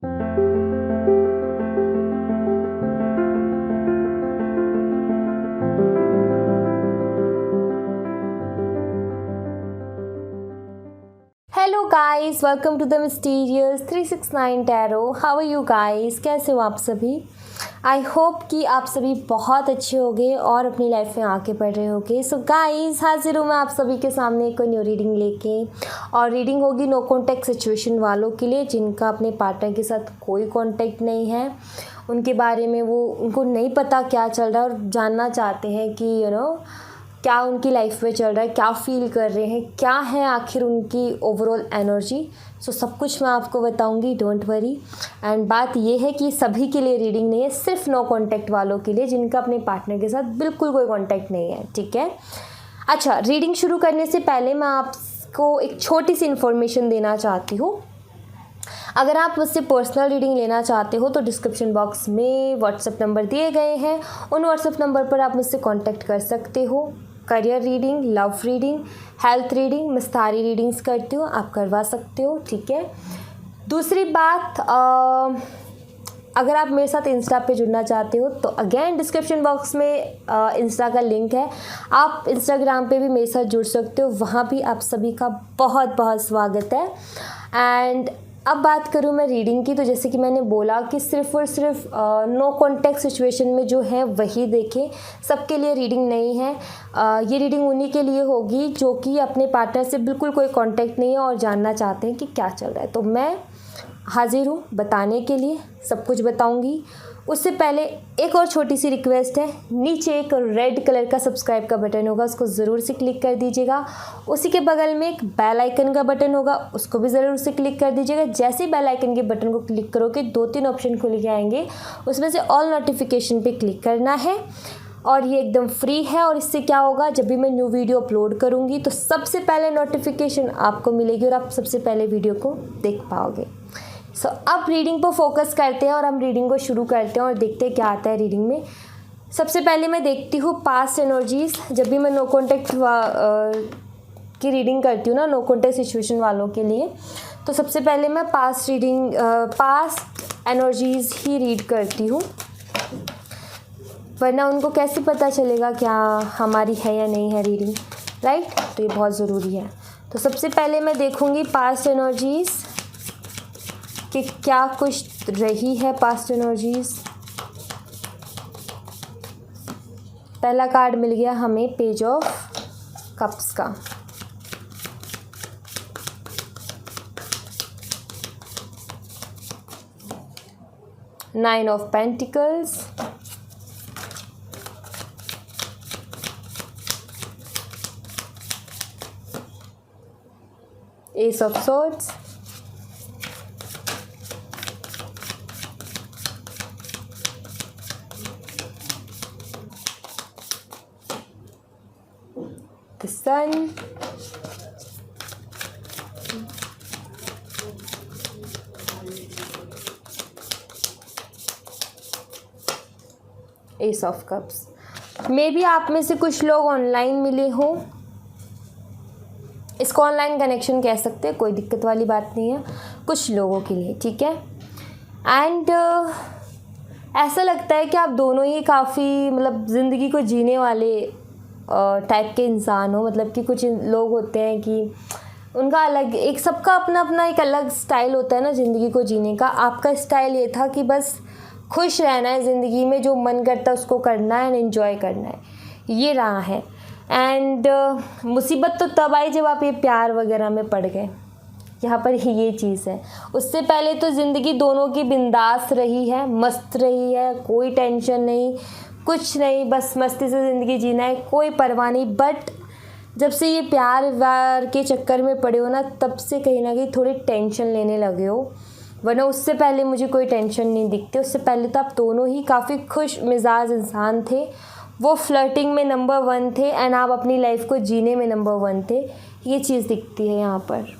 Hello guys, welcome to the mysterious 369 tarot. How are you guys? कैसे हो आप सभी? आई होप कि आप सभी बहुत अच्छे होंगे और अपनी लाइफ में आगे बढ़ रहे होंगे। सो गाइस, हाजिर हूँ मैं आप सभी के सामने एक न्यू रीडिंग लेके। और रीडिंग होगी नो कॉन्टैक्ट सिचुएशन वालों के लिए, जिनका अपने पार्टनर के साथ कोई कॉन्टैक्ट नहीं है। उनके बारे में उनको नहीं पता क्या चल रहा है और जानना चाहते हैं कि क्या उनकी लाइफ में चल रहा है, क्या फील कर रहे हैं, क्या है आखिर उनकी ओवरऑल एनर्जी। सो सब कुछ मैं आपको बताऊंगी, डोंट वरी। एंड बात ये है कि सभी के लिए रीडिंग नहीं है, सिर्फ नो कांटेक्ट वालों के लिए, जिनका अपने पार्टनर के साथ बिल्कुल कोई कांटेक्ट नहीं है, ठीक है। अच्छा, रीडिंग शुरू करने से पहले मैं आपको एक छोटी सी इन्फॉर्मेशन देना चाहती हूँ। अगर आप मुझसे पर्सनल रीडिंग लेना चाहते हो तो डिस्क्रिप्शन बॉक्स में व्हाट्सएप नंबर दिए गए हैं, उन व्हाट्सएप नंबर पर आप मुझसे कांटेक्ट कर सकते हो। Career reading, love reading, health reading, मैं सारी रीडिंग्स करती हूँ, आप करवा सकते हो, ठीक है। दूसरी बात, अगर आप मेरे साथ इंस्टा पे जुड़ना चाहते हो तो अगेन डिस्क्रिप्शन बॉक्स में इंस्टा का लिंक है, आप इंस्टाग्राम पे भी मेरे साथ जुड़ सकते हो, वहाँ भी आप सभी का बहुत बहुत स्वागत है। एंड अब बात करूँ मैं रीडिंग की, तो जैसे कि मैंने बोला कि सिर्फ़ और सिर्फ नो कॉन्टैक्ट सिचुएशन में जो है वही देखें, सबके लिए रीडिंग नहीं है। ये रीडिंग उन्हीं के लिए होगी जो कि अपने पार्टनर से बिल्कुल कोई कॉन्टैक्ट नहीं है और जानना चाहते हैं कि क्या चल रहा है। तो मैं हाजिर हूँ बताने के लिए, सब कुछ बताऊँगी। उससे पहले एक और छोटी सी रिक्वेस्ट है, नीचे एक रेड कलर का सब्सक्राइब का बटन होगा, उसको ज़रूर से क्लिक कर दीजिएगा। उसी के बगल में एक बेल आइकन का बटन होगा, उसको भी ज़रूर से क्लिक कर दीजिएगा। जैसे ही बेल आइकन के बटन को क्लिक करोगे 2-3 ऑप्शन खुल के आएंगे, उसमें से ऑल नोटिफिकेशन पे क्लिक करना है और ये एकदम फ्री है। और इससे क्या होगा, जब भी मैं न्यू वीडियो अपलोड करूँगी तो सबसे पहले नोटिफिकेशन आपको मिलेगी और आप सबसे पहले वीडियो को देख पाओगे। सो अब रीडिंग पर फोकस करते हैं और हम रीडिंग को शुरू करते हैं और देखते हैं क्या आता है रीडिंग में। सबसे पहले मैं देखती हूँ पास्ट एनर्जीज़। जब भी मैं नो कॉन्टैक्ट की रीडिंग करती हूँ ना, नो कॉन्टैक्ट सिचुएशन वालों के लिए, तो सबसे पहले मैं पास्ट एनर्जीज़ ही रीड करती हूँ, वरना उनको कैसे पता चलेगा क्या हमारी है या नहीं है रीडिंग, राइट। तो ये बहुत ज़रूरी है। तो सबसे पहले मैं देखूँगी पास्ट एनर्जीज़ कि क्या कुछ रही है पास्ट एनर्जीज़। पहला कार्ड मिल गया हमें पेज ऑफ कप्स का। Nine of pentacles, S of swords, the sun, S of cups. May be आप में से कुछ लोग ऑनलाइन मिले हो, इसको ऑनलाइन कनेक्शन कह सकते हैं, कोई दिक्कत वाली बात नहीं है कुछ लोगों के लिए, ठीक है। एंड ऐसा लगता है कि आप दोनों ही काफ़ी मतलब ज़िंदगी को जीने वाले टाइप के इंसान हो। मतलब कि कुछ लोग होते हैं कि उनका अलग, एक सबका अपना अपना एक अलग स्टाइल होता है ना ज़िंदगी को जीने का। आपका स्टाइल ये था कि बस खुश रहना है ज़िंदगी में, जो मन करता है उसको करना है एंड एंजॉय करना है, ये रहा है। एंड मुसीबत तो तब आई जब आप ये प्यार वगैरह में पड़ गए, यहाँ पर ही ये चीज़ है। उससे पहले तो ज़िंदगी दोनों की बिंदास रही है, मस्त रही है, कोई टेंशन नहीं, कुछ नहीं, बस मस्ती से ज़िंदगी जीना है, कोई परवाह नहीं। बट जब से ये प्यार व्यार के चक्कर में पड़े हो ना, तब से कहीं ना कहीं थोड़ी टेंशन लेने लगे हो, वरना उससे पहले मुझे कोई टेंशन नहीं दिखती। उससे पहले तो आप दोनों ही काफ़ी खुश मिजाज इंसान थे, वो फ्लर्टिंग में नंबर 1 थे एंड आप अपनी लाइफ को जीने में नंबर 1 थे। ये चीज़ दिखती है यहाँ पर।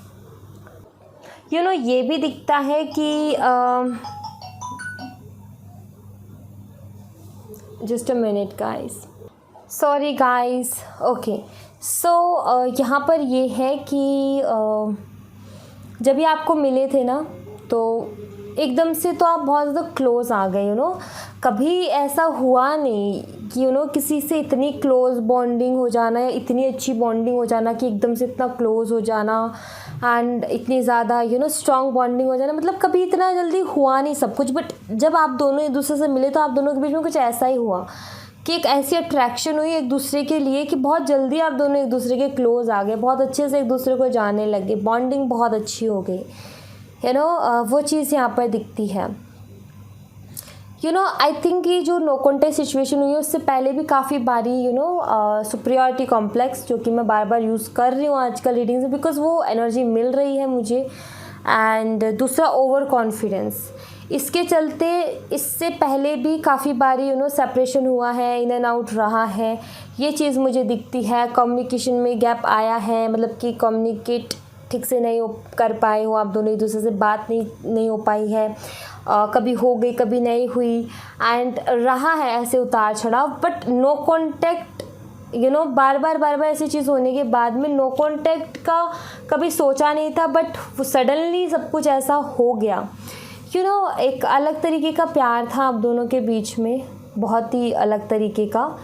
ये भी दिखता है कि just a minute guys, sorry guys, okay. So यहाँ पर ये है कि जब ये आपको मिले थे ना, तो एकदम से तो आप बहुत ज़्यादा क्लोज़ आ गए, कभी ऐसा हुआ नहीं कि किसी से इतनी क्लोज़ बॉन्डिंग हो जाना या इतनी अच्छी बॉन्डिंग हो जाना कि एकदम से इतना क्लोज़ हो जाना एंड इतनी ज़्यादा स्ट्रॉन्ग बॉन्डिंग हो जाना, मतलब कभी इतना जल्दी हुआ नहीं सब कुछ। बट जब आप दोनों एक दूसरे से मिले तो आप दोनों के बीच में कुछ ऐसा ही हुआ कि एक ऐसी अट्रैक्शन हुई एक दूसरे के लिए कि बहुत जल्दी आप दोनों एक दूसरे के क्लोज़ आ गए, बहुत अच्छे से एक दूसरे को जानने लगे, बॉन्डिंग बहुत अच्छी हो गई, वो चीज़ यहाँ पर दिखती है। आई थिंक ये जो नो कॉन्टेक्ट सिचुएशन हुई है उससे पहले भी काफ़ी बारी सुपीरियरिटी कॉम्प्लेक्स, जो कि मैं बार बार यूज़ कर रही हूँ आजकल रीडिंग से, बिकॉज वो एनर्जी मिल रही है मुझे। एंड दूसरा ओवर कॉन्फिडेंस, इसके चलते इससे पहले भी काफ़ी बारी सेपरेशन हुआ है, इन एंड आउट रहा है, ये चीज़ मुझे दिखती है। कम्युनिकेशन में गैप आया है, मतलब कि कम्युनिकेट ठीक से नहीं कर पाए हो आप दोनों, एक दूसरे से बात नहीं हो पाई है, कभी हो गई कभी नहीं हुई, एंड रहा है ऐसे उतार चढ़ाव। बट नो कॉन्टैक्ट बार बार ऐसी चीज़ होने के बाद में नो कॉन्टैक्ट का कभी सोचा नहीं था, बट सडनली सब कुछ ऐसा हो गया। एक अलग तरीके का प्यार था आप दोनों के बीच में, बहुत ही अलग तरीके का,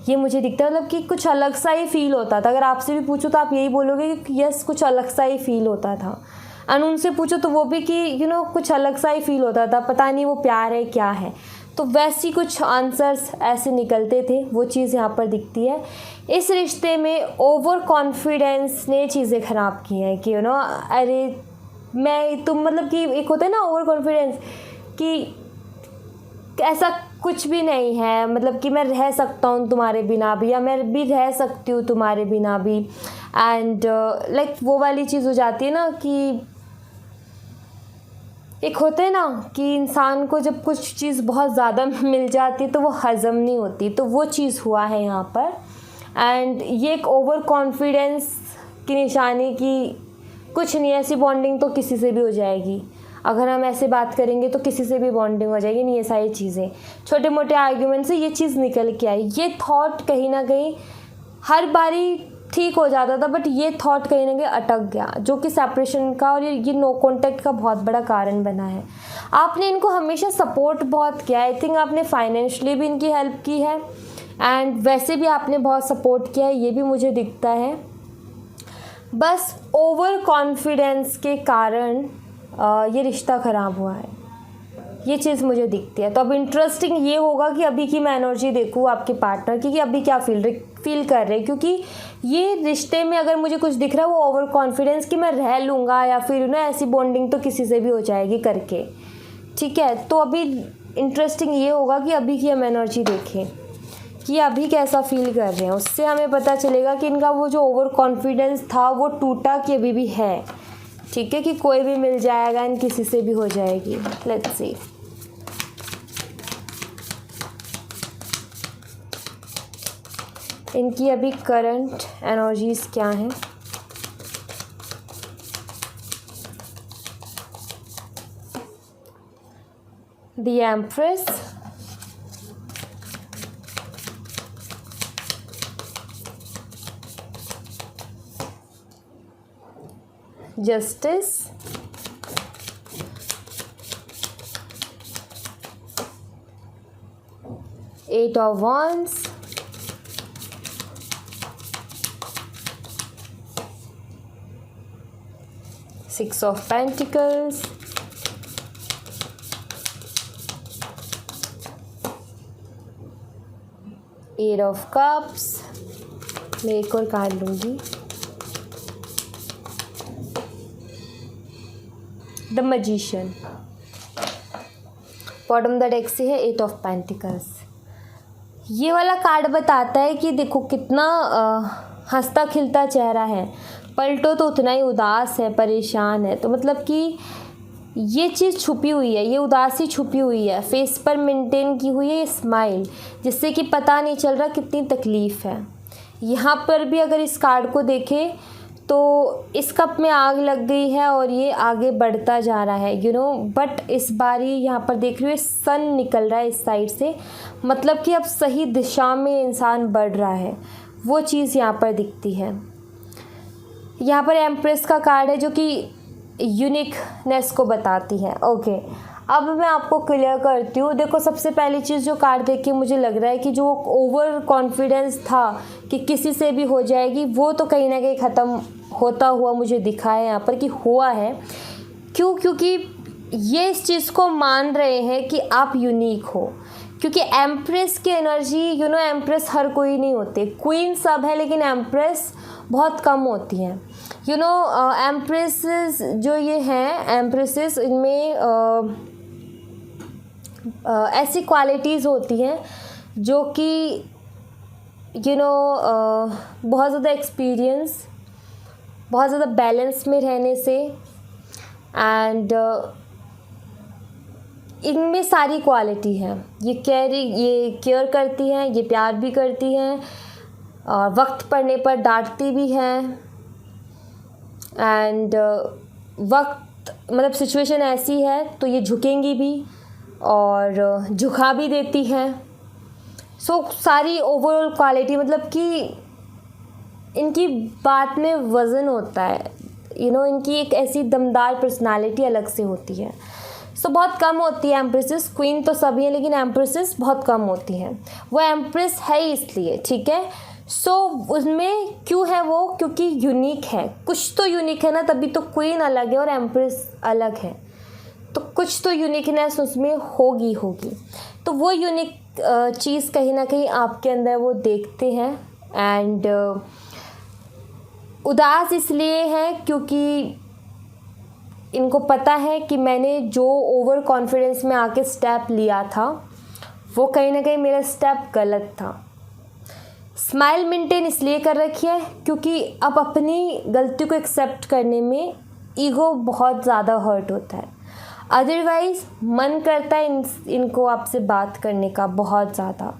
ये मुझे दिखता है। मतलब कि कुछ अलग सा ही फील होता था। अगर आपसे भी पूछूं तो आप यही बोलोगे कि यस, कुछ अलग सा ही फील होता था। और उनसे पूछो तो वो भी कि कुछ अलग सा ही फील होता था, पता नहीं वो प्यार है क्या है। तो वैसी कुछ आंसर्स ऐसे निकलते थे, वो चीज़ यहाँ पर दिखती है। इस रिश्ते में ओवर कॉन्फिडेंस ने चीज़ें ख़राब की हैं कि अरे तुम मतलब कि एक होता है ना ओवर कॉन्फिडेंस कि ऐसा कुछ भी नहीं है, मतलब कि मैं रह सकता हूँ तुम्हारे बिना भी, या मैं भी रह सकती हूँ तुम्हारे बिना भी। एंड लाइक वो वाली चीज़ हो जाती है ना कि एक होता है ना कि इंसान को जब कुछ चीज़ बहुत ज़्यादा मिल जाती है तो वो हज़म नहीं होती, तो वो चीज़ हुआ है यहाँ पर। एंड ये एक ओवर कॉन्फिडेंस की निशानी कि कुछ नहीं, ऐसी बॉन्डिंग तो किसी से भी हो जाएगी, अगर हम ऐसे बात करेंगे तो किसी से भी बॉन्डिंग हो जाएगी। नहीं, ये सारी चीज़ें छोटे मोटे आर्ग्यूमेंट से ये चीज़ निकल के आई। ये थॉट कहीं ना कहीं हर बारी ठीक हो जाता था, बट ये थॉट कहीं ना कहीं अटक गया, जो कि सेपरेशन का और ये नो कॉन्टैक्ट का बहुत बड़ा कारण बना है। आपने इनको हमेशा सपोर्ट बहुत किया, आई थिंक आपने फाइनेंशियली भी इनकी हेल्प की है, एंड वैसे भी आपने बहुत सपोर्ट किया है, ये भी मुझे दिखता है। बस ओवर कॉन्फिडेंस के कारण ये रिश्ता ख़राब हुआ है, ये चीज़ मुझे दिखती है। तो अब इंटरेस्टिंग ये होगा कि अभी की मैं एनर्जी देखूँ आपके पार्टनर की कि अभी क्या फील कर रहे हैं, क्योंकि ये रिश्ते में अगर मुझे कुछ दिख रहा है वो ओवर कॉन्फिडेंस कि मैं रह लूँगा या फिर ऐसी बॉन्डिंग तो किसी से भी हो जाएगी करके। ठीक है, तो अभी इंटरेस्टिंग ये होगा कि अभी की हम एनर्जी देखें कि अभी कैसा फील कर रहे हैं, उससे हमें पता चलेगा कि इनका वो जो ओवर कॉन्फिडेंस था वो टूटा कि अभी भी है। ठीक है, कि कोई भी मिल जाएगा एंड किसी से भी हो जाएगी। Let's see. इनकी अभी करंट एनर्जीज क्या हैं? The empress, justice, eight of wands, six of pentacles, eight of cups. मैं एक और कार्ड लूँगी, the magician. Bottom the deck से है एट ऑफ पेंटिकल्स। ये वाला कार्ड बताता है कि देखो कितना हंसता खिलता चेहरा है, पलटो तो उतना ही उदास है, परेशान है। तो मतलब कि ये चीज़ छुपी हुई है, ये उदासी छुपी हुई है, फेस पर मेंटेन की हुई है ये स्माइल, जिससे कि पता नहीं चल रहा कितनी तकलीफ़ है। यहाँ पर भी अगर इस कार्ड को देखें तो इस कप में आग लग गई है और ये आगे बढ़ता जा रहा है बट इस बारी यहाँ पर देख रही हूँ सन निकल रहा है इस साइड से, मतलब कि अब सही दिशा में इंसान बढ़ रहा है, वो चीज़ यहाँ पर दिखती है। यहाँ पर एम्प्रेस का कार्ड है जो कि यूनिकनेस को बताती है। ओके, अब मैं आपको क्लियर करती हूँ। देखो, सबसे पहली चीज़ जो कार्ड देख के मुझे लग रहा है कि जो ओवर कॉन्फिडेंस था कि किसी से भी हो जाएगी, वो तो कहीं ना कहीं ख़त्म होता हुआ मुझे दिखा है यहाँ पर कि हुआ है। क्यों? क्योंकि ये इस चीज़ को मान रहे हैं कि आप यूनिक हो। क्योंकि एम्प्रेस की एनर्जी, एम्प्रेस हर कोई नहीं होती, क्वीन सब है लेकिन एम्प्रेस बहुत कम होती हैं। एम्प्रेसेस जो ये हैं, एम्प्रेसेस, इनमें ऐसी क्वालिटीज़ होती हैं जो कि बहुत ज़्यादा एक्सपीरियंस, बहुत ज़्यादा बैलेंस में रहने से, एंड इनमें सारी क्वालिटी है। ये केयर करती हैं, ये प्यार भी करती हैं, और वक्त पड़ने पर डांटती भी हैं, एंड वक्त मतलब सिचुएशन ऐसी है तो ये झुकेंगी भी और झुका भी देती हैं। सारी ओवरऑल क्वालिटी, मतलब कि इनकी बात में वज़न होता है। इनकी एक ऐसी दमदार पर्सनालिटी अलग से होती है। बहुत कम होती है एम्प्रेसेस। क्वीन तो सभी हैं लेकिन एम्प्रेसेस बहुत कम होती हैं। वो एम्प्रेस है इसलिए, ठीक है। उसमें क्यों है वो? क्योंकि यूनिक है। कुछ तो यूनिक है ना, तभी तो क्वीन अलग है और एम्प्रेस अलग है। तो कुछ तो यूनिकनेस उसमें होगी। तो वो यूनिक चीज़ कहीं ना कहीं आपके अंदर वो देखते हैं। एंड उदास इसलिए है क्योंकि इनको पता है कि मैंने जो ओवर कॉन्फिडेंस में आके स्टेप लिया था, वो कहीं ना कहीं मेरा स्टेप गलत था। स्माइल मेंटेन इसलिए कर रखी है क्योंकि अब अपनी गलती को एक्सेप्ट करने में ईगो बहुत ज़्यादा हर्ट होता है। अदरवाइज़ मन करता है इनको आपसे बात करने का बहुत ज़्यादा,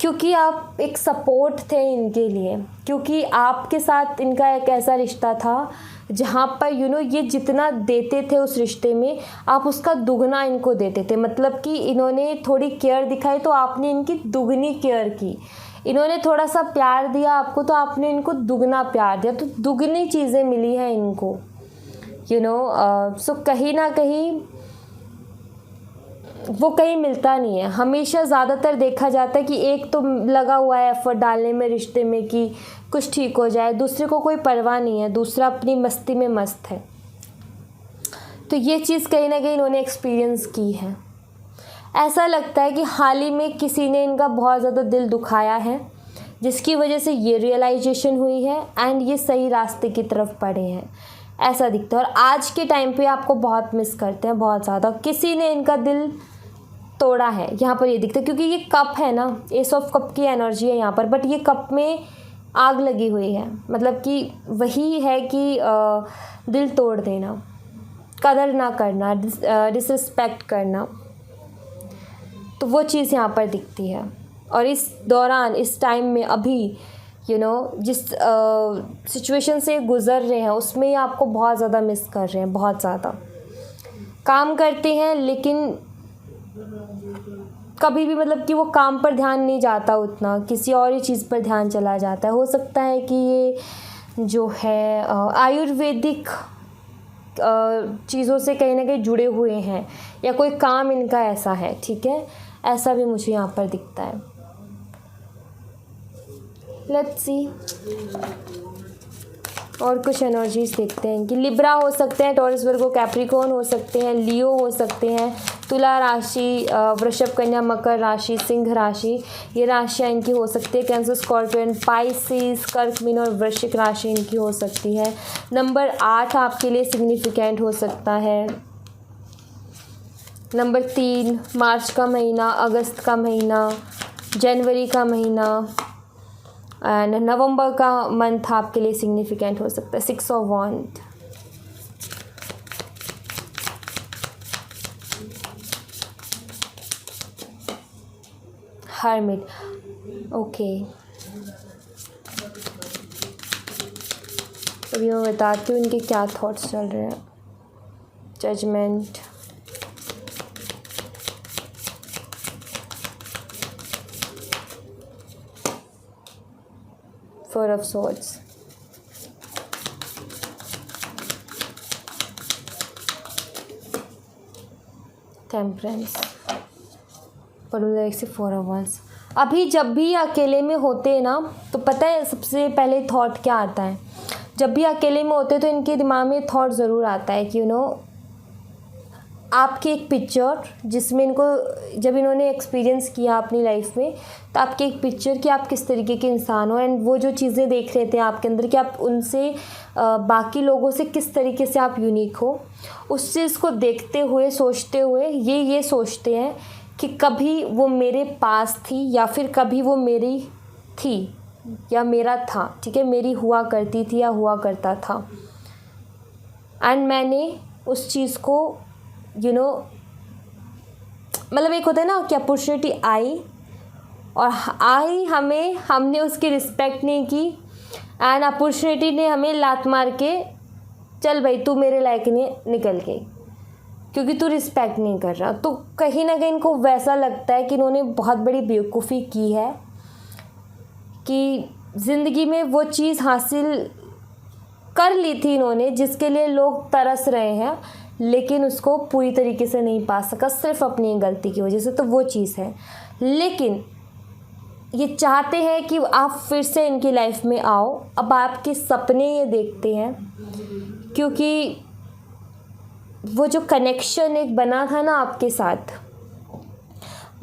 क्योंकि आप एक सपोर्ट थे इनके लिए, क्योंकि आपके साथ इनका एक ऐसा रिश्ता था जहाँ पर ये जितना देते थे उस रिश्ते में, आप उसका दुगना इनको देते थे। मतलब कि इन्होंने थोड़ी केयर दिखाई तो आपने इनकी दुगनी केयर की। इन्होंने थोड़ा सा प्यार दिया आपको तो आपने इनको दुगना प्यार दिया। तो दुगनी चीज़ें मिली हैं इनको। कहीं ना कहीं वो कहीं मिलता नहीं है। हमेशा ज़्यादातर देखा जाता है कि एक तो लगा हुआ है एफर्ट डालने में रिश्ते में कि कुछ ठीक हो जाए, दूसरे को कोई परवाह नहीं है, दूसरा अपनी मस्ती में मस्त है। तो ये चीज़ कहीं ना कहीं इन्होंने एक्सपीरियंस की है। ऐसा लगता है कि हाल ही में किसी ने इनका बहुत ज़्यादा दिल दुखाया है, जिसकी वजह से ये रियलाइजेशन हुई है एंड ये सही रास्ते की तरफ बढ़े हैं, ऐसा दिखता है। और आज के टाइम पे आपको बहुत मिस करते हैं, बहुत ज़्यादा। किसी ने इनका दिल तोड़ा है, यहाँ पर ये दिखता है, क्योंकि ये कप है ना, एस ऑफ कप की एनर्जी है यहाँ पर, बट ये कप में आग लगी हुई है। मतलब कि वही है कि दिल तोड़ देना, कदर ना करना, डिसरिस्पेक्ट करना, तो वो चीज़ यहाँ पर दिखती है। और इस दौरान, इस टाइम में अभी जिस सिचुएशन से गुज़र रहे हैं उसमें ही आपको बहुत ज़्यादा मिस कर रहे हैं, बहुत ज़्यादा। काम करते हैं लेकिन कभी भी मतलब कि वो काम पर ध्यान नहीं जाता उतना, किसी और ही चीज़ पर ध्यान चला जाता है। हो सकता है कि ये जो है आयुर्वेदिक चीज़ों से कहीं ना कहीं जुड़े हुए हैं, या कोई काम इनका ऐसा है, ठीक है। ऐसा भी मुझे यहाँ पर दिखता है। लेट्स सी और कुछ एनर्जीज देखते हैं कि लिब्रा हो सकते हैं, टॉरस वर्गो कैप्रिकॉर्न हो सकते हैं, लियो हो सकते हैं, तुला राशि, वृषभ कन्या मकर राशि, सिंह राशि, ये राशियाँ इनकी हो सकती है। कैंसर स्कॉर्पियन पाइसिस कर्क मीन और वृश्चिक राशि इनकी हो सकती है। नंबर 8 आपके लिए सिग्निफिकेंट हो सकता है। नंबर 3 मार्च का महीना, अगस्त का महीना, जनवरी का महीना एंड नवंबर का मंथ आपके लिए सिग्निफिकेंट हो सकता है। 6 ऑफ वांड, हर्मिट, ओके। अभी मैं बताती हूँ इनके क्या थॉट्स चल रहे हैं। Judgement, four of swords, temperance, से 4 ऑफ वंस। अभी जब भी अकेले में होते हैं ना, तो पता है सबसे पहले थॉट क्या आता है? जब भी अकेले में होते हैं तो इनके दिमाग में थॉट ज़रूर आता है कि आपकी एक पिक्चर, जिसमें इनको, जब इन्होंने एक्सपीरियंस किया अपनी लाइफ में, तो आपकी एक पिक्चर कि आप किस तरीके के इंसान हो, एंड वो जो चीज़ें देख रहे थे आपके अंदर कि आप उनसे बाकी लोगों से किस तरीके से आप यूनिक हो, उस चीज़ को देखते हुए, सोचते हुए ये सोचते हैं कि कभी वो मेरे पास थी या फिर कभी वो मेरी थी या मेरा था, ठीक है, मेरी हुआ करती थी या हुआ करता था, एंड मैंने उस चीज़ को मतलब एक होता है ना कि अपॉर्चुनिटी आई और हमने उसकी रिस्पेक्ट नहीं की, एंड अपॉर्चुनिटी ने हमें लात मार के चल भाई तू मेरे लायक नहीं, निकल गई, क्योंकि तू रिस्पेक्ट नहीं कर रहा। तो कहीं ना कहीं इनको वैसा लगता है कि इन्होंने बहुत बड़ी बेवकूफ़ी की है कि ज़िंदगी में वो चीज़ हासिल कर ली थी इन्होंने जिसके लिए लोग तरस रहे हैं, लेकिन उसको पूरी तरीके से नहीं पा सका सिर्फ अपनी गलती की वजह से। तो वो चीज़ है, लेकिन ये चाहते हैं कि आप फिर से इनकी लाइफ में आओ। अब आपके सपने ये देखते हैं, क्योंकि वो जो कनेक्शन एक बना था ना आपके साथ,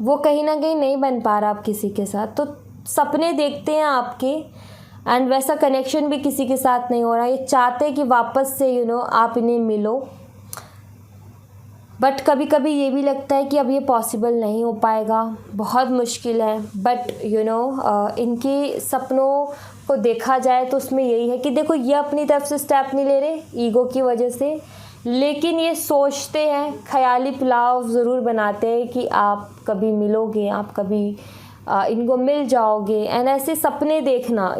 वो कहीं ना कहीं नहीं बन पा रहा आप किसी के साथ। तो सपने देखते हैं आपके, एंड वैसा कनेक्शन भी किसी के साथ नहीं हो रहा। ये चाहते हैं कि वापस से आप इन्हें मिलो, बट कभी कभी ये भी लगता है कि अब ये पॉसिबल नहीं हो पाएगा, बहुत मुश्किल है। बट इनके सपनों को देखा जाए तो उसमें यही है कि देखो, ये अपनी तरफ से स्टेप नहीं ले रहे ईगो की वजह से, लेकिन ये सोचते हैं, ख्याली पुलाव ज़रूर बनाते हैं कि आप कभी मिलोगे, आप कभी इनको मिल जाओगे, एंड ऐसे सपने देखना,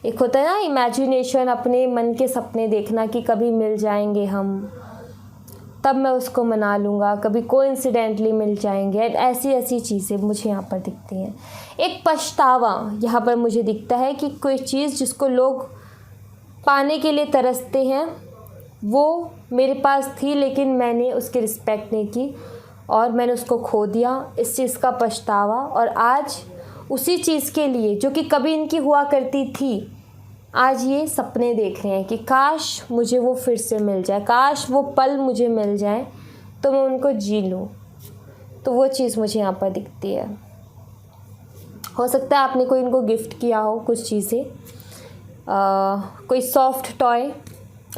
एक होता है ना इमेजिनेशन, अपने मन के सपने देखना कि कभी मिल जाएंगे हम, तब मैं उसको मना लूँगा, कभी कोइंसिडेंटली मिल जाएंगे, ऐसी चीज़ें मुझे यहाँ पर दिखती हैं। एक पछतावा यहाँ पर मुझे दिखता है कि कोई चीज़ जिसको लोग पाने के लिए तरसते हैं, वो मेरे पास थी लेकिन मैंने उसकी रिस्पेक्ट नहीं की और मैंने उसको खो दिया, इस चीज़ का पछतावा। और आज उसी चीज़ के लिए जो कि कभी इनकी हुआ करती थी, आज ये सपने देख रहे हैं कि काश मुझे वो फिर से मिल जाए, काश वो पल मुझे मिल जाए तो मैं उनको जी लूँ। तो वो चीज़ मुझे यहाँ पर दिखती है। हो सकता है आपने कोई इनको गिफ्ट किया हो कुछ चीज़ें, कोई सॉफ्ट टॉय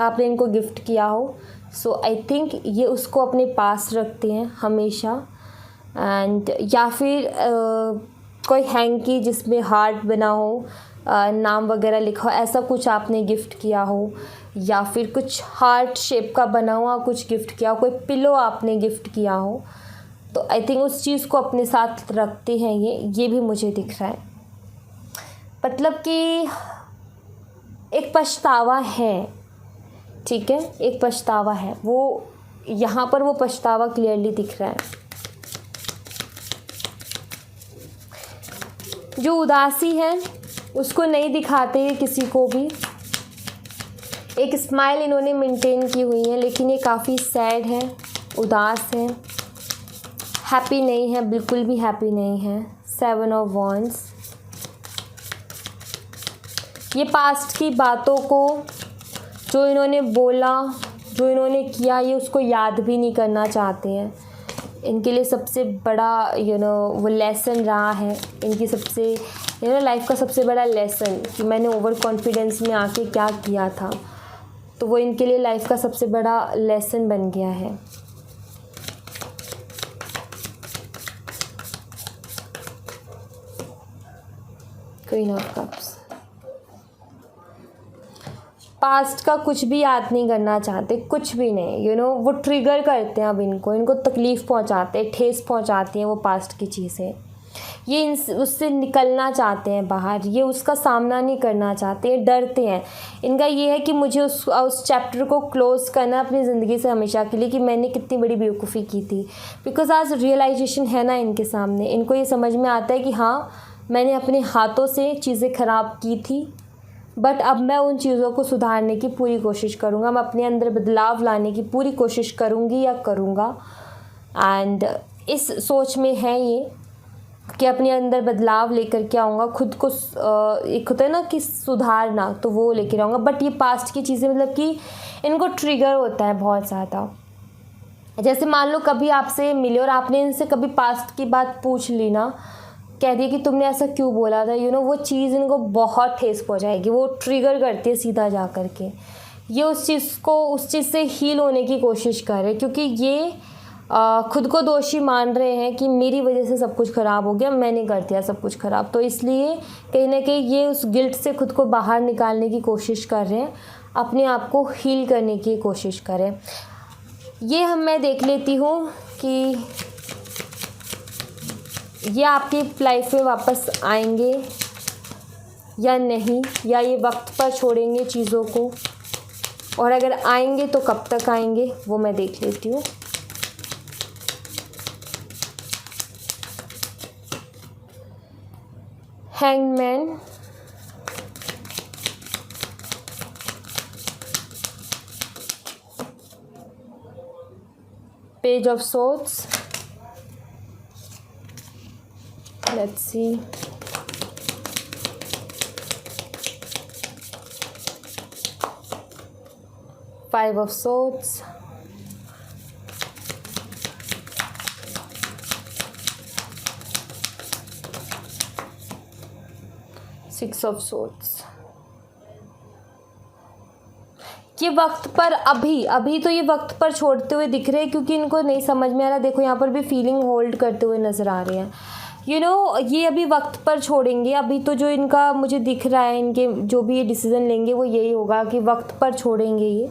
आपने इनको गिफ्ट किया हो। सो आई थिंक ये उसको अपने पास रखते हैं हमेशा, एंड या फिर कोई हैंकी जिसमें हार्ट बना हो, नाम वगैरह लिखा हो, ऐसा कुछ आपने गिफ्ट किया हो, या फिर कुछ हार्ट शेप का बना हुआ कुछ गिफ्ट किया हो, कोई पिलो आपने गिफ्ट किया हो, तो आई थिंक उस चीज़ को अपने साथ रखते हैं ये भी मुझे दिख रहा है। मतलब कि एक पछतावा है, ठीक है, एक पछतावा है, वो यहाँ पर वो पछतावा क्लियरली दिख रहा है। जो उदासी है उसको नहीं दिखाते ये किसी को भी। एक स्माइल इन्होंने मेंटेन की हुई है, लेकिन ये काफ़ी सैड है, उदास है, हैप्पी नहीं है, बिल्कुल भी हैप्पी नहीं है। 7 ऑफ वॉन्ड्स, ये पास्ट की बातों को, जो इन्होंने बोला, जो इन्होंने किया, ये उसको याद भी नहीं करना चाहते हैं। इनके लिए सबसे बड़ा वो लेसन रहा है, इनकी सबसे लाइफ का सबसे बड़ा लेसन कि मैंने ओवर कॉन्फिडेंस में आके क्या किया था, तो वो इनके लिए लाइफ का सबसे बड़ा लेसन बन गया है। क्वीन ऑफ कप्स, पास्ट का कुछ भी याद नहीं करना चाहते, कुछ भी नहीं। वो ट्रिगर करते हैं अब इनको तकलीफ़ पहुंचाते हैं, ठेस पहुंचाती हैं वो पास्ट की चीज़ें। ये उससे निकलना चाहते हैं बाहर, ये उसका सामना नहीं करना चाहते, डरते हैं। इनका ये है कि मुझे उस चैप्टर को क्लोज़ करना अपनी ज़िंदगी से हमेशा के लिए, कि मैंने कितनी बड़ी बेवकूफ़ी की थी। बिकॉज आज रियलाइजेशन है ना इनके सामने, इनको ये समझ में आता है कि हाँ, मैंने अपने हाथों से चीज़ें ख़राब की थी, बट अब मैं उन चीज़ों को सुधारने की पूरी कोशिश करूँगा, मैं अपने अंदर बदलाव लाने की पूरी कोशिश करूँगी या करूँगा। एंड इस सोच में है ये कि अपने अंदर बदलाव लेकर के आऊँगा, खुद को एक होता है ना कि सुधारना, तो वो लेकर आऊँगा। बट ये पास्ट की चीज़ें मतलब कि इनको ट्रिगर होता है बहुत ज़्यादा। जैसे मान लो कभी आपसे मिले और आपने इनसे कभी पास्ट की बात पूछ ली ना, कह दिया कि तुमने ऐसा क्यों बोला था, वो चीज़ इनको बहुत ठेस पहुँचाएगी, वो ट्रिगर करती है सीधा जा कर के। ये उस चीज़ से हील होने की कोशिश कर रहे हैं, क्योंकि ये खुद को दोषी मान रहे हैं कि मेरी वजह से सब कुछ ख़राब हो गया, मैंने कर दिया सब कुछ ख़राब। तो इसलिए कहीं ना कहीं ये उस गिल्ट से खुद को बाहर निकालने की कोशिश कर रहे हैं, अपने आप को हील करने की कोशिश करें। ये मैं देख लेती हूँ कि ये आपकी लाइफ में वापस आएंगे या नहीं, या ये वक्त पर छोड़ेंगे चीज़ों को, और अगर आएंगे तो कब तक आएंगे, वो मैं देख लेती हूँ। Hangman, page of swords, let's see, five of swords, six of swords. ये वक्त पर अभी तो ये वक्त पर छोड़ते हुए दिख रहे हैं, क्योंकि इनको नहीं समझ में आ रहा। देखो यहाँ पर भी फीलिंग होल्ड करते हुए नज़र आ रहे हैं। ये अभी वक्त पर छोड़ेंगे। अभी तो जो इनका मुझे दिख रहा है, इनके जो भी ये डिसीज़न लेंगे वो यही होगा कि वक्त पर छोड़ेंगे। ये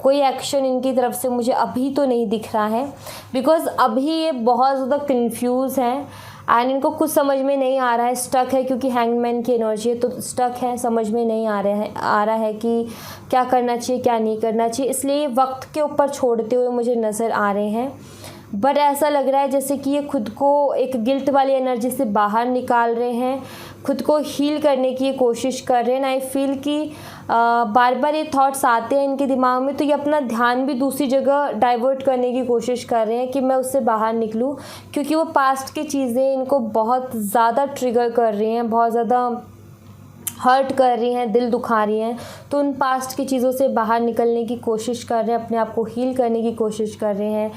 कोई एक्शन इनकी तरफ से मुझे अभी तो नहीं दिख रहा है, बिकॉज़ अभी ये बहुत ज़्यादा कंफ्यूज हैं एंड इनको कुछ समझ में नहीं आ रहा है, स्टक है, क्योंकि हैंगमैन की एनर्जी है, तो स्टक है, समझ में नहीं आ रहा है कि क्या करना चाहिए क्या नहीं करना चाहिए। इसलिए वक्त के ऊपर छोड़ते हुए मुझे नज़र आ रहे हैं। बट ऐसा लग रहा है जैसे कि ये खुद को एक गिल्ट वाली एनर्जी से बाहर निकाल रहे हैं, खुद को हील करने की कोशिश कर रहे हैं। आई फील कि बार बार ये थॉट्स आते हैं इनके दिमाग में, तो ये अपना ध्यान भी दूसरी जगह डाइवर्ट करने की कोशिश कर रहे हैं कि मैं उससे बाहर निकलूं, क्योंकि वो पास्ट की चीज़ें इनको बहुत ज़्यादा ट्रिगर कर रही हैं, बहुत ज़्यादा हर्ट कर रही हैं, दिल दुखा रही हैं। तो उन पास्ट की चीज़ों से बाहर निकलने की कोशिश कर रहे हैं, अपने आप को हील करने की कोशिश कर रहे हैं,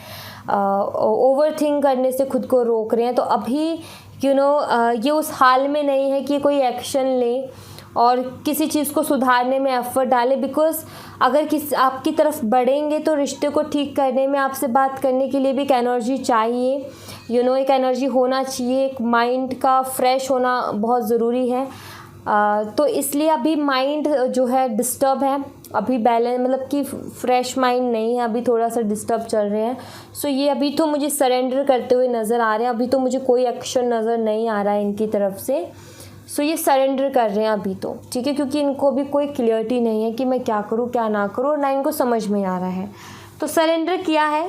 ओवर थिंक करने से खुद को रोक रहे हैं। तो अभी ये उस हाल में नहीं है कि कोई एक्शन ले और किसी चीज़ को सुधारने में एफर्ट डाले, बिकॉज अगर आपकी तरफ बढ़ेंगे तो रिश्ते को ठीक करने में, आपसे बात करने के लिए भी एक एनर्जी चाहिए, एक एनर्जी होना चाहिए, एक माइंड का फ्रेश होना बहुत ज़रूरी है। तो इसलिए अभी माइंड जो है डिस्टर्ब है, अभी बैलेंस मतलब कि फ्रेश माइंड नहीं है, अभी थोड़ा सा डिस्टर्ब चल रहे हैं। सो ये अभी तो मुझे सरेंडर करते हुए नज़र आ रहे हैं, अभी तो मुझे कोई एक्शन नज़र नहीं आ रहा है इनकी तरफ से। सो ये सरेंडर कर रहे हैं अभी तो, ठीक है, क्योंकि इनको अभी कोई क्लियरिटी नहीं है कि मैं क्या करूँ क्या ना करूँ, और ना इनको समझ में आ रहा है, तो सरेंडर किया है।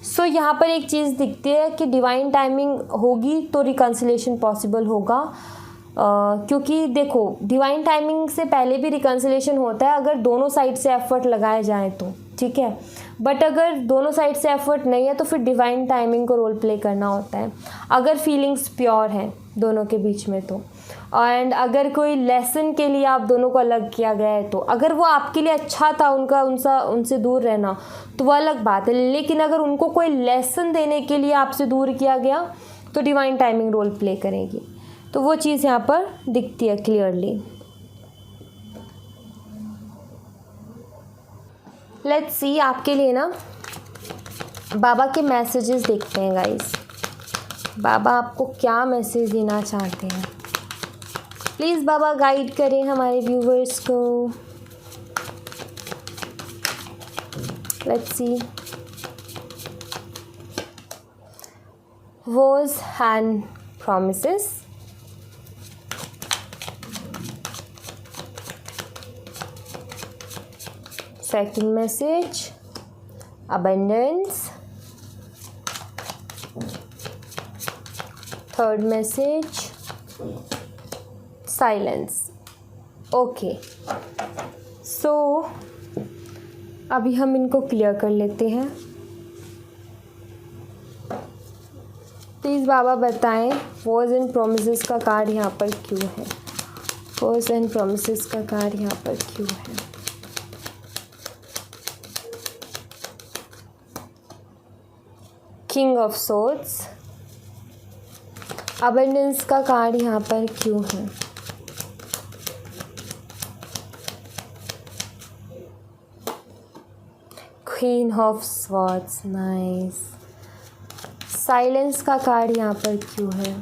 सो यहाँ पर एक चीज़ दिखती है कि डिवाइन टाइमिंग होगी तो रिकन्सिलेशन पॉसिबल होगा, क्योंकि देखो डिवाइन टाइमिंग से पहले भी रिकन्सिलेशन होता है अगर दोनों साइड से एफर्ट लगाए जाएँ तो, ठीक है। बट अगर दोनों साइड से एफर्ट नहीं है तो फिर डिवाइन टाइमिंग को रोल प्ले करना होता है, अगर फीलिंग्स प्योर हैं दोनों के बीच में तो। एंड अगर कोई लेसन के लिए आप दोनों को अलग किया गया है, तो अगर वो आपके लिए अच्छा था उनसे दूर रहना, तो वो अलग बात है। लेकिन अगर उनको कोई लेसन देने के लिए आपसे दूर किया गया तो डिवाइन टाइमिंग रोल प्ले करेगी। तो वो चीज़ यहाँ पर दिखती है क्लियरली। लेट्स सी आपके लिए ना बाबा के मैसेजेस देखते हैं गाइस, बाबा आपको क्या मैसेज देना चाहते हैं। प्लीज़ बाबा गाइड करें हमारे व्यूवर्स को। Let's see vows and promises, second message abundance, third message silence। Okay, so अभी हम इनको क्लियर कर लेते हैं। प्लीज़ बाबा बताएं वॉज एंड प्रोमिसेस का कार्ड यहाँ पर क्यों है। वॉज एंड प्रोमिसेस का कार्ड यहाँ पर क्यों है। King of swords. अबंडेंस का कार्ड यहाँ पर क्यों है। Queen of swords, nice. Silence का कार्ड यहाँ पर क्यों है।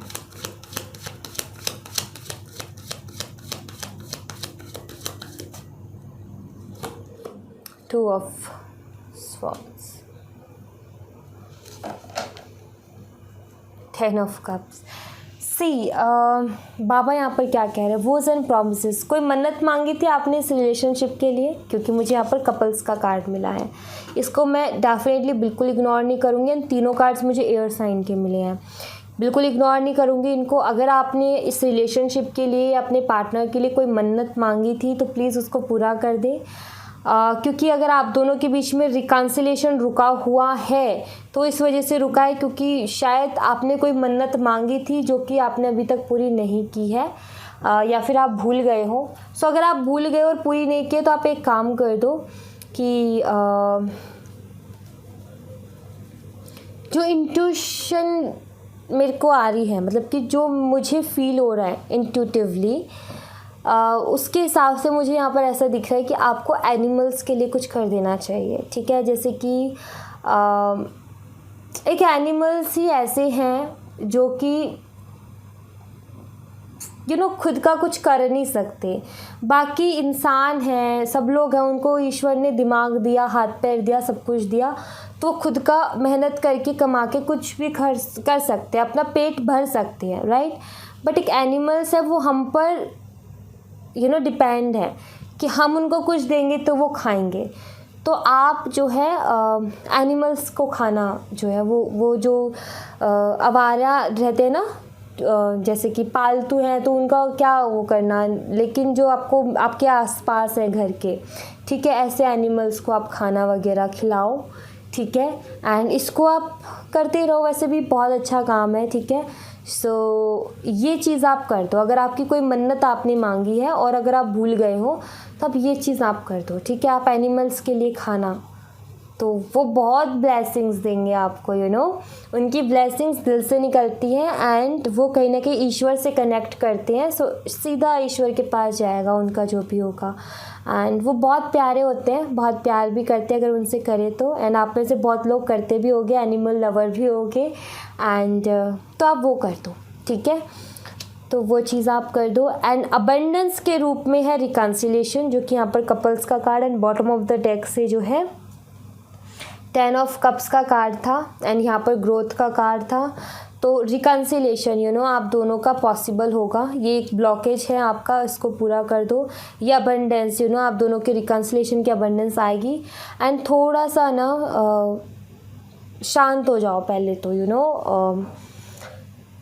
Two of swords, 10 of cups. See बाबा यहाँ पर क्या कह रहे हैं, वोज एंड प्रॉमिसेस। कोई मन्नत मांगी थी आपने इस रिलेशनशिप के लिए, क्योंकि मुझे यहाँ पर कपल्स का कार्ड मिला है। इसको मैं डेफिनेटली बिल्कुल इग्नोर नहीं करूँगी। इन तीनों कार्ड्स मुझे एयर साइन के मिले हैं, बिल्कुल इग्नोर नहीं करूँगी इनको। अगर आपने इस रिलेशनशिप के लिए या अपने पार्टनर के लिए कोई मन्नत मांगी थी तो प्लीज़ उसको पूरा कर दें। क्योंकि अगर आप दोनों के बीच में रिकन्सिलेशन रुका हुआ है तो इस वजह से रुका है क्योंकि शायद आपने कोई मन्नत मांगी थी जो कि आपने अभी तक पूरी नहीं की है, या फिर आप भूल गए हो। सो अगर आप भूल गए और पूरी नहीं की तो आप एक काम कर दो कि जो इंट्यूशन मेरे को आ रही है, मतलब कि जो मुझे फील हो रहा है इंट्यूटिवली, उसके हिसाब से मुझे यहाँ पर ऐसा दिख रहा है कि आपको एनिमल्स के लिए कुछ कर देना चाहिए। ठीक है, जैसे कि एक एनिमल्स ही ऐसे हैं जो कि खुद का कुछ कर नहीं सकते। बाकी इंसान हैं, सब लोग हैं, उनको ईश्वर ने दिमाग दिया, हाथ पैर दिया, सब कुछ दिया, तो खुद का मेहनत करके कमा के कुछ भी खर्च कर सकते हैं, अपना पेट भर सकते हैं, राइट। बट एक एनिमल्स है, वो हम पर डिपेंड है कि हम उनको कुछ देंगे तो वो खाएंगे। तो आप जो है एनिमल्स को खाना जो है वो जो आवारा रहते हैं ना, जैसे कि पालतू हैं तो उनका क्या वो करना, लेकिन जो आपको आपके आसपास है घर के, ठीक है, ऐसे एनिमल्स को आप खाना वगैरह खिलाओ। ठीक है, एंड इसको आप करते रहो, वैसे भी बहुत अच्छा काम है। ठीक है, सो ये चीज़ आप कर दो। अगर आपकी कोई मन्नत आपने मांगी है और अगर आप भूल गए हो तब ये चीज़ आप कर दो। ठीक है, आप एनिमल्स के लिए खाना, तो वो बहुत ब्लेसिंग्स देंगे आपको। उनकी ब्लेसिंग्स दिल से निकलती हैं एंड वो कहीं ना कहीं ईश्वर से कनेक्ट करते हैं। सो सीधा ईश्वर के पास जाएगा उनका जो भी होगा। एंड वो बहुत प्यारे होते हैं, बहुत प्यार भी करते हैं अगर उनसे करें तो। एंड आप में से बहुत लोग करते भी होंगे, एनिमल लवर भी होंगे। एंड तो आप वो कर दो। ठीक है, तो वो चीज़ आप कर दो। एंड अबंडेंस के रूप में है रिकन्सिलेशन, जो कि यहाँ पर कपल्स का card and bottom of the deck से जो है 10 ऑफ कप्स का कार्ड था एंड यहाँ पर ग्रोथ का कार्ड था। तो रिकन्सिलेशन आप दोनों का पॉसिबल होगा। ये एक ब्लॉकेज है आपका, इसको पूरा कर दो। ये अबंडेंस आप दोनों के रिकन्सिलेशन की अबंडेंस आएगी। एंड थोड़ा सा ना शांत हो जाओ पहले तो।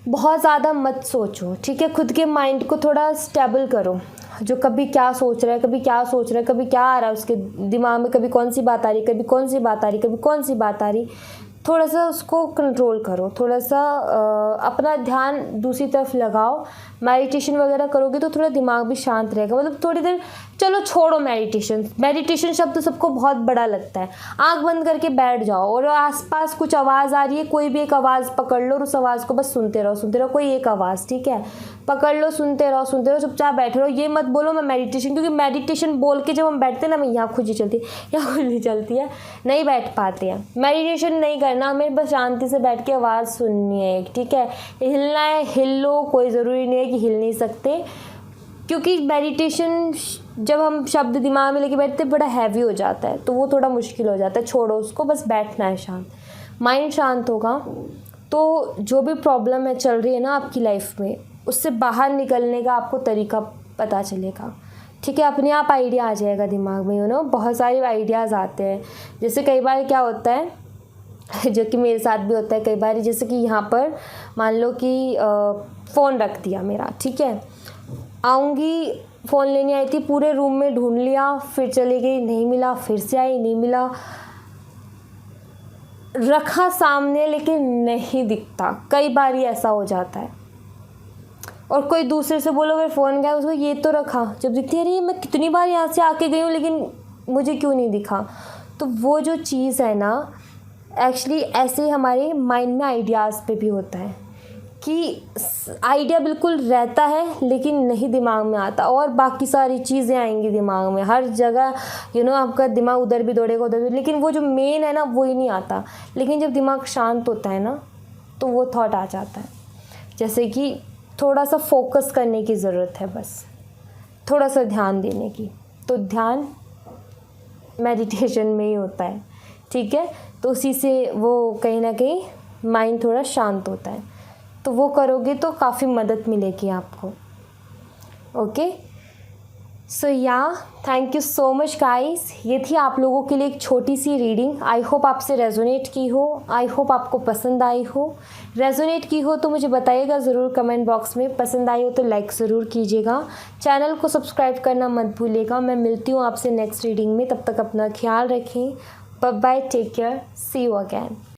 बहुत ज़्यादा मत सोचो। ठीक है, खुद के माइंड को थोड़ा स्टेबल करो। जो कभी क्या सोच रहा है, कभी क्या सोच रहा है, कभी क्या आ रहा है उसके दिमाग में, कभी कौन सी बात आ रही, कभी कौन सी बात आ रही, कभी कौन सी बात आ रही, थोड़ा सा उसको कंट्रोल करो। थोड़ा सा अपना ध्यान दूसरी तरफ लगाओ। मेडिटेशन वगैरह करोगे तो थोड़ा दिमाग भी शांत रहेगा। मतलब थोड़ी देर चलो छोड़ो मेडिटेशन शब्द सबको बहुत बड़ा लगता है। आंख बंद करके बैठ जाओ और आसपास कुछ आवाज़ आ रही है, कोई भी एक आवाज़ पकड़ लो और उस आवाज़ को बस सुनते रहो। कोई एक आवाज़, ठीक है, पकड़ लो, सुनते रहो, चुपचाप बैठे रहो। ये मत बोलो मैं मेडिटेशन, क्योंकि मेडिटेशन बोल के जब हम बैठते हैं ना, मैं यहाँ खुजी चलती है, यहाँ खुजी चलती है, नहीं बैठ पाते हैं। मेडिटेशन नहीं करना, हमें बस शांति से बैठ के आवाज़ सुननी है। ठीक है, हिलना है हिल लो, कोई ज़रूरी नहीं है कि हिल नहीं सकते, क्योंकि मेडिटेशन जब हम शब्द दिमाग में लेके बैठते हैं बड़ा हैवी हो जाता है, तो वो थोड़ा मुश्किल हो जाता है। छोड़ो उसको, बस बैठना है शांत। माइंड शांत होगा तो जो भी प्रॉब्लम है चल रही है ना आपकी लाइफ में, उससे बाहर निकलने का आपको तरीका पता चलेगा। ठीक है, अपने आप आइडिया आ जाएगा दिमाग में। बहुत सारे आइडियाज़ आते हैं। जैसे कई बार क्या होता है, जो कि मेरे साथ भी होता है कई बार, जैसे कि यहाँ पर मान लो कि फ़ोन रख दिया मेरा, ठीक है, आऊँगी, फ़ोन लेने आई थी, पूरे रूम में ढूंढ लिया, फिर चली गई, नहीं मिला, फिर से आई, नहीं मिला। रखा सामने लेकिन नहीं दिखता, कई बार ही ऐसा हो जाता है। और कोई दूसरे से बोलो अगर फ़ोन गया उसको ये तो रखा, जब दिखती है अरे मैं कितनी बार यहाँ से आके गई हूँ लेकिन मुझे क्यों नहीं दिखा। तो वो जो चीज़ है ना, एक्चुअली ऐसे ही हमारे माइंड में आइडियाज़ पे भी होता है कि आइडिया बिल्कुल रहता है लेकिन नहीं दिमाग में आता, और बाकी सारी चीज़ें आएंगी दिमाग में हर जगह, आपका दिमाग उधर भी दौड़ेगा उधर भी, लेकिन वो जो मेन है ना वो ही नहीं आता। लेकिन जब दिमाग शांत होता है ना तो वो थॉट आ जाता है। जैसे कि थोड़ा सा फोकस करने की ज़रूरत है, बस थोड़ा सा ध्यान देने की। तो ध्यान मेडिटेशन में ही होता है, ठीक है। तो उसी से वो कहीं ना कहीं माइंड थोड़ा शांत होता है, तो वो करोगे तो काफ़ी मदद मिलेगी आपको। Okay, so thank you so much guys. ये थी आप लोगों के लिए एक छोटी सी रीडिंग। आई होप आपसे रेजोनेट की हो, आई होप आपको पसंद आई हो। रेजोनेट की हो तो मुझे बताइएगा ज़रूर कमेंट बॉक्स में। पसंद आई हो तो लाइक ज़रूर कीजिएगा, चैनल को सब्सक्राइब करना मत भूलिएगा। मैं मिलती हूँ आपसे नेक्स्ट रीडिंग में, तब तक अपना ख्याल रखें। Bye bye, take care, see you again.